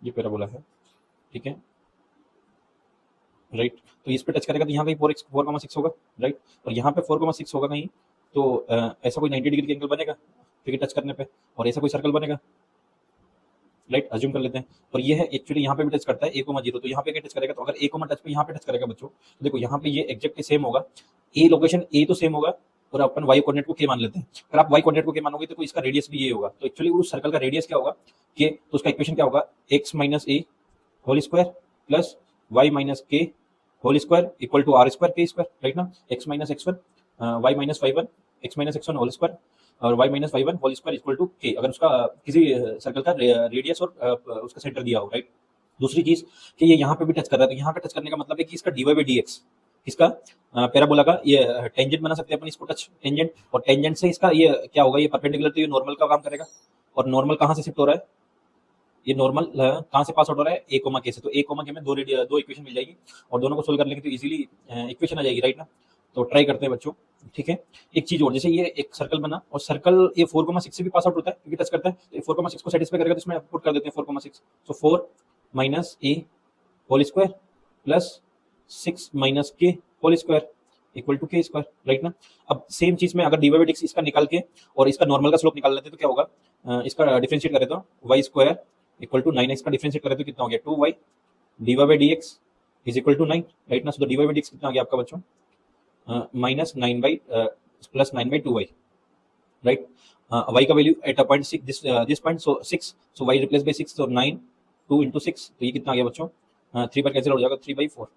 ये पैराबोला है, ठीक है, राइट। तो इस पे टच करेगा तो यहाँ पे 4,6 होगा, राइट। और यहाँ पे 4,6 होगा कहीं, तो ऐसा कोई 90 डिग्री का एंगल बनेगा, ठीक है, टच करने पे, और ऐसा कोई सर्कल बनेगा, राइट, अज्यूम कर लेते हैं। और ये है एक्चुअली यहाँ पे भी टच करता है a,0, तो यहाँ पे क्या टच करेगा, तो अगर a, टच पे यहाँ पे टच करेगा बच्चों, तो देखो यहाँ पे ये एग्जैक्टली सेम होगा, ए लोकेशन ए तो सेम होगा, और अपन वाई कोऑर्डिनेट को के मान लेते हैं। अगर आप वाई कोऑर्डिनेट को के मानोगे तो इसका रेडियस भी ये होगा, तो एक्चुअली उस सर्कल का रेडियस क्या होगा के, तो उसका इक्वेशन क्या होगा, x minus a whole square plus y minus k whole square equal to r square के स्क्वायर, राइट ना। x minus x1 y minus y one, x minus x1 whole square और y minus y one whole square equal to k, अगर उसका किसी circle का radius और उसका centre दिया हो, राइट। दूसरी चीज कि ये यहाँ पे भी टच कर रहा है, तो यहाँ पे टच करने का मतलब है कि इसका dy बाई डी एक्स, इसका पैराबोला का ये टेंजेंट बना सकते हैं अपन इसको, टच टेंजेंट, और टेंजेंट से इसका ये क्या होगा, ये परपेंडिकुलर, तो ये नॉर्मल का काम करेगा। और नॉर्मल कहाँ से शिफ्ट हो रहा है, ये नॉर्मल कहाँ से पास आउट हो रहा है, ए कोमा के से, तो ए कोमा के में दो इक्वेशन मिल जाएगी, और दोनों को सोल्व कर लेंगे तो इजीली इक्वेशन आ जाएगी, राइट ना। तो ट्राई करते हैं बच्चों, ठीक है। एक चीज और, जैसे ये एक सर्कल बना, और सर्कल ये 4,6 से भी पास आउट होता है क्योंकि टच करता है, तो 4,6 को सेटिस्फाई करेगा, तो इसमें पुट कर देते हैं 4,6, तो 4 minus a whole square plus 6 minus k whole square equal to के स्क्वायर, राइट ना। अब सेम चीज में अगर डी बाई डी एक्स इसका निकाल के और इसका नॉर्मल का स्लोप निकाल लेते तो क्या होगा, इसका डिफरेंशिएट करें तो Y square equal to 9x का डिफरेंशिएट करें तो कितना हो गया, 2y d y by d x is equal to 9, right ना। So d y by d x कितना आ गया आपका बच्चों, minus 9 by plus 9 by 2y, right. y का value at a point 6, this point, so 6, so y replace by 6, तो 9 2 into 6, तो ये कितना आ गया बच्चों, 3 पर कैंसिल हो जाएगा, 3/4।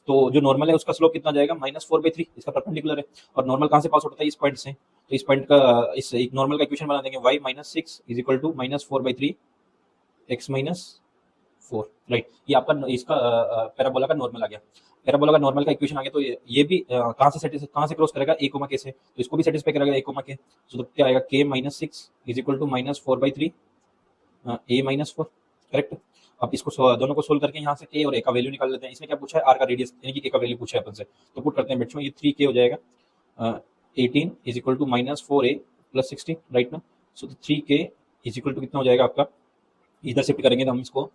तो जो नॉर्मल है उसका स्लोप कितना जाएगा, -4/3, इसका परपेंडिकुलर है। और नॉर्मल कहाँ से पास होता है, इस पॉइंट से, तो इस पॉइंट का इस एक नॉर्मल का इक्वेशन बना देंगे, y minus 6 is equal to -4/3 x minus 4, right. ये आपका इसका पैराबोला का नॉर्मल आ गया, पैराबोला का नॉर्मल का इक्वेशन आ गया। तो ये भी कहाँ से क्रॉस करेगा, a कोमा के से, तो इसको भी सेटिस्फाई करेगा a कोमा के, तो क्या आएगा, k minus 6 is equal to -4/3 a minus 4, correct. अब इसको दोनों को सोल्व करके यहाँ से a और a का वैल्यू निकाल लेते हैं। इसमें क्या पूछा है, r का रेडियस, यानी कि a का वैल्यू पूछा है अपन से, तो पुट करते हैं बच्चों, ये 3k हो जाएगा, 18 is equal to -4a plus 16, right ना। So 3k is equal to कितना हो जाएगा आपका, इधर शिफ्ट करेंगे तो हम इसको,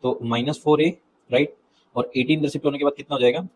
तो -4a, राइट, और 18 इधर शिफ्ट होने के बाद कितना हो जाएगा,